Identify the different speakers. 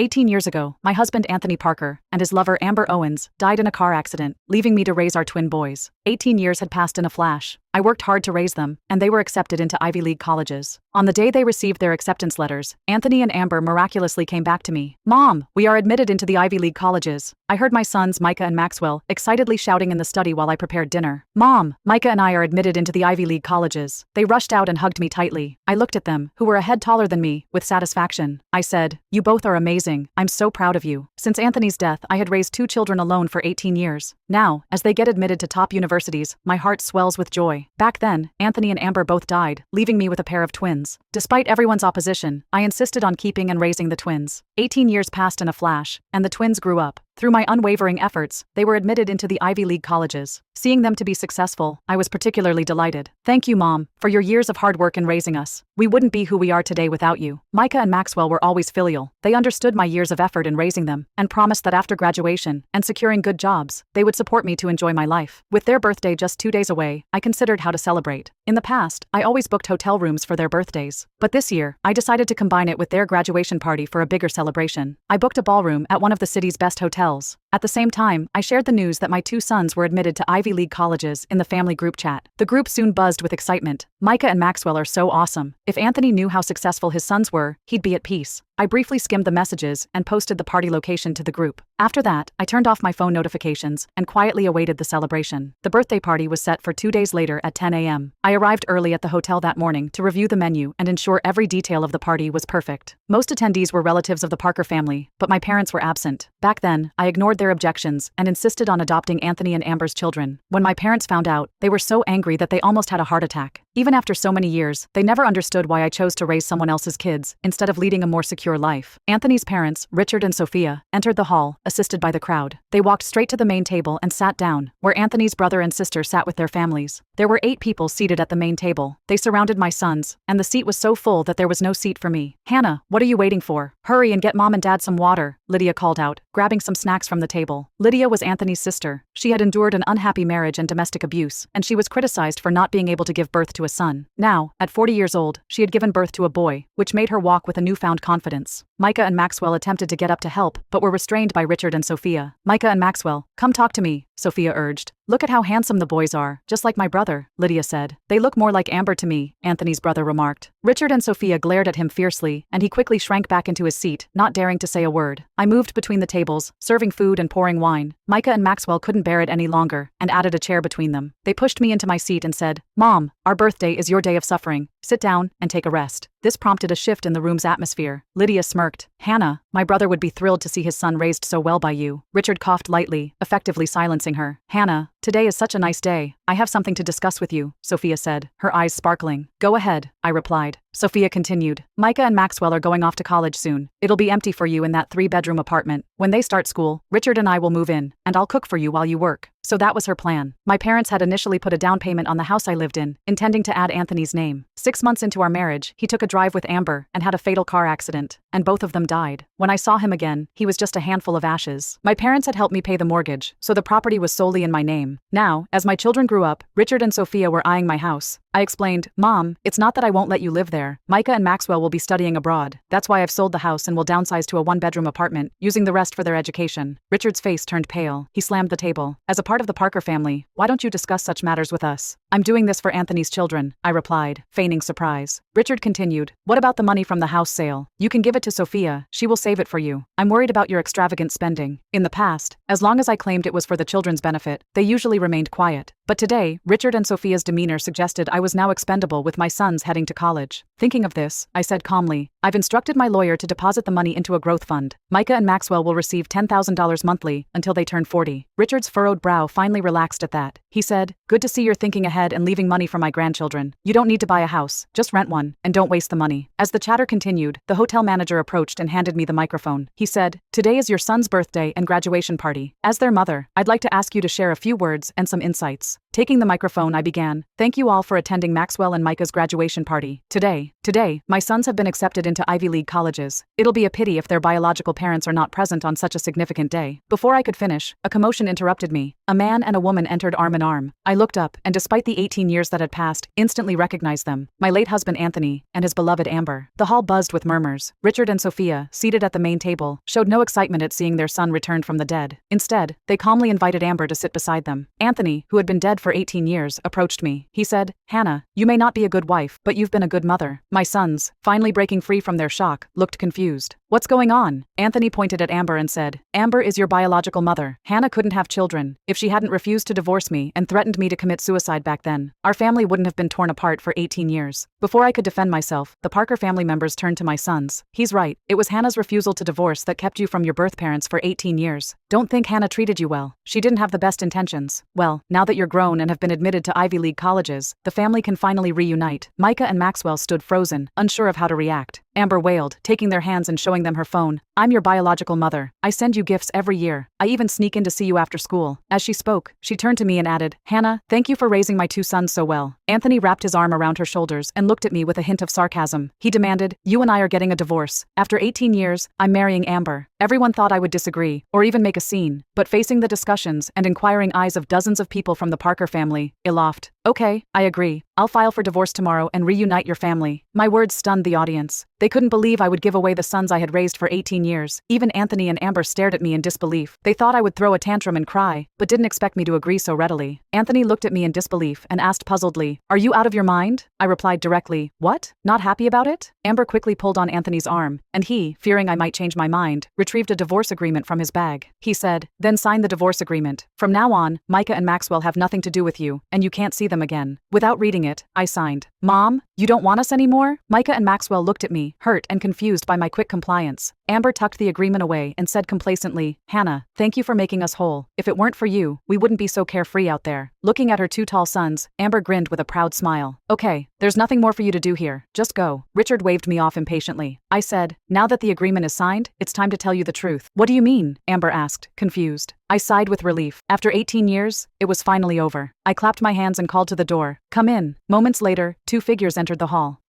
Speaker 1: 18 years ago, my husband Anthony Parker and his lover Amber Owens died in a car accident, leaving me to raise our twin boys. 18 years had passed in a flash. I worked hard to raise them, and they were accepted into Ivy League colleges. On the day they received their acceptance letters, Anthony and Amber miraculously came back to me. "Mom, we are admitted into the Ivy League colleges." I heard my sons Micah and Maxwell excitedly shouting in the study while I prepared dinner. "Mom, Micah and I are admitted into the Ivy League colleges." They rushed out and hugged me tightly. I looked at them, who were a head taller than me, with satisfaction. I said, "You both are amazing. I'm so proud of you." Since Anthony's death, I had raised 2 children alone for 18 years. Now, as they get admitted to top universities, my heart swells with joy. Back then, Anthony and Amber both died, leaving me with a pair of twins. Despite everyone's opposition, I insisted on keeping and raising the twins. 18 years passed in a flash, and the twins grew up. Through my unwavering efforts, they were admitted into the Ivy League colleges. Seeing them to be successful, I was particularly delighted. Thank you, Mom, for your years of hard work in raising us. We wouldn't be who we are today without you. Micah and Maxwell were always filial. They understood my years of effort in raising them, and promised that after graduation and securing good jobs, they would support me to enjoy my life. With their birthday just 2 days away, I considered how to celebrate. In the past, I always booked hotel rooms for their birthdays. But this year, I decided to combine it with their graduation party for a bigger celebration. I booked a ballroom at one of the city's best hotels. At the same time, I shared the news that my 2 sons were admitted to Ivy League colleges in the family group chat. The group soon buzzed with excitement. Micah and Maxwell are so awesome. If Anthony knew how successful his sons were, he'd be at peace. I briefly skimmed the messages and posted the party location to the group. After that, I turned off my phone notifications and quietly awaited the celebration. The birthday party was set for 2 days later at 10 a.m. I arrived early at the hotel that morning to review the menu and ensure every detail of the party was perfect. Most attendees were relatives of the Parker family, but my parents were absent. Back then, I ignored their objections and insisted on adopting Anthony and Amber's children. When my parents found out, they were so angry that they almost had a heart attack. Even after so many years, they never understood why I chose to raise someone else's kids instead of leading a more secure life. Anthony's parents, Richard and Sophia, entered the hall, assisted by the crowd. They walked straight to the main table and sat down, where Anthony's brother and sister sat with their families. There were 8 people seated at the main table. They surrounded my sons, and the seat was so full that there was no seat for me. "Hannah, what are you waiting for? Hurry and get Mom and Dad some water," Lydia called out, grabbing some snacks from the table. Lydia was Anthony's sister. She had endured an unhappy marriage and domestic abuse, and she was criticized for not being able to give birth to a son. Now, at 40 years old, she had given birth to a boy, which made her walk with a newfound confidence. Micah and Maxwell attempted to get up to help, but were restrained by Richard and Sophia. "Micah and Maxwell, come talk to me," Sophia urged. "Look at how handsome the boys are, just like my brother," Lydia said. "They look more like Amber to me," Anthony's brother remarked. Richard and Sophia glared at him fiercely, and he quickly shrank back into his seat, not daring to say a word. I moved between the tables, serving food and pouring wine. Micah and Maxwell couldn't bear it any longer, and added a chair between them. They pushed me into my seat and said, "Mom, our birthday is your day of suffering. Sit down and take a rest." This prompted a shift in the room's atmosphere. Lydia smirked. "Hannah, my brother would be thrilled to see his son raised so well by you." Richard coughed lightly, effectively silencing her. "Hannah, today is such a nice day. I have something to discuss with you," Sophia said, her eyes sparkling. "Go ahead," I replied. Sophia continued. "Micah and Maxwell are going off to college soon. It'll be empty for you in that 3-bedroom apartment. When they start school, Richard and I will move in, and I'll cook for you while you work." So that was her plan. My parents had initially put a down payment on the house I lived in, intending to add Anthony's name. 6 months into our marriage, he took a drive with Amber and had a fatal car accident, and both of them died. When I saw him again, he was just a handful of ashes. My parents had helped me pay the mortgage, so the property was solely in my name. Now, as my children grew up, Richard and Sophia were eyeing my house. I explained, "Mom, it's not that I won't let you live there. Micah and Maxwell will be studying abroad. That's why I've sold the house and will downsize to a 1-bedroom apartment, using the rest for their education." Richard's face turned pale. He slammed the table. "As a part of the Parker family, why don't you discuss such matters with us?" "I'm doing this for Anthony's children," I replied, feigning surprise. Richard continued, "What about the money from the house sale? You can give it to Sophia. She will save it for you. I'm worried about your extravagant spending." In the past, as long as I claimed it was for the children's benefit, they usually remained quiet. But today, Richard and Sophia's demeanor suggested I was now expendable with my sons heading to college. Thinking of this, I said calmly, "I've instructed my lawyer to deposit the money into a growth fund. Micah and Maxwell will receive $10,000 monthly until they turn 40. Richard's furrowed brow finally relaxed at that. He said, "Good to see you're thinking ahead and leaving money for my grandchildren. You don't need to buy a house, just rent one, and don't waste the money." As the chatter continued, the hotel manager approached and handed me the microphone. He said, "Today is your son's birthday and graduation party. As their mother, I'd like to ask you to share a few words and some insights." Taking the microphone, I began, "Thank you all for attending Maxwell and Micah's graduation party. Today, my sons have been accepted into Ivy League colleges. It'll be a pity if their biological parents are not present on such a significant day." Before I could finish, a commotion interrupted me. A man and a woman entered arm in arm. I looked up, and despite the 18 years that had passed, instantly recognized them. My late husband Anthony, and his beloved Amber. The hall buzzed with murmurs. Richard and Sophia, seated at the main table, showed no excitement at seeing their son returned from the dead. Instead, they calmly invited Amber to sit beside them. Anthony, who had been dead for 18 years, approached me. He said, "Hannah, you may not be a good wife, but you've been a good mother." My sons, finally breaking free from their shock, looked confused. "What's going on?" Anthony pointed at Amber and said, "Amber is your biological mother. Hannah couldn't have children. If she hadn't refused to divorce me and threatened me to commit suicide back then, our family wouldn't have been torn apart for 18 years. Before I could defend myself, the Parker family members turned to my sons. "He's right. It was Hannah's refusal to divorce that kept you from your birth parents for 18 years. Don't think Hannah treated you well. She didn't have the best intentions. Well, now that you're grown and have been admitted to Ivy League colleges, the family can finally reunite." Micah and Maxwell stood frozen, unsure of how to react. Amber wailed, taking their hands and showing them her phone. "I'm your biological mother. I send you gifts every year. I even sneak in to see you after school." As she spoke, she turned to me and added, "Hannah, thank you for raising my two sons so well." Anthony wrapped his arm around her shoulders and looked at me with a hint of sarcasm. He demanded, "You and I are getting a divorce. After 18 years, I'm marrying Amber." Everyone thought I would disagree, or even make a scene, but facing the discussions and inquiring eyes of dozens of people from the Parker family, I laughed. "Okay, I agree. I'll file for divorce tomorrow and reunite your family." My words stunned the audience. They couldn't believe I would give away the sons I had raised for 18 years. Even Anthony and Amber stared at me in disbelief. They thought I would throw a tantrum and cry, but didn't expect me to agree so readily. Anthony looked at me in disbelief and asked puzzledly, "Are you out of your mind?" I replied directly, "What? Not happy about it?" Amber quickly pulled on Anthony's arm, and he, fearing I might change my mind, retrieved a divorce agreement from his bag. He said, "Then sign the divorce agreement. From now on, Micah and Maxwell have nothing to do with you, and you can't see them again." Without reading it, I signed. "Mom, you don't want us anymore?" Micah and Maxwell looked at me, hurt and confused by my quick compliance. Amber tucked the agreement away and said complacently, "Hannah, thank you for making us whole. If it weren't for you, we wouldn't be so carefree out there." Looking at her two tall sons, Amber grinned with a proud smile. "Okay, there's nothing more for you to do here. Just go." Richard waved me off impatiently. I said, "Now that the agreement is signed, it's time to tell you the truth." "What do you mean?" Amber asked, confused. I sighed with relief. After 18 years, it was finally over. I clapped my hands and called to the door, "Come in." Moments later, two figures entered the hall.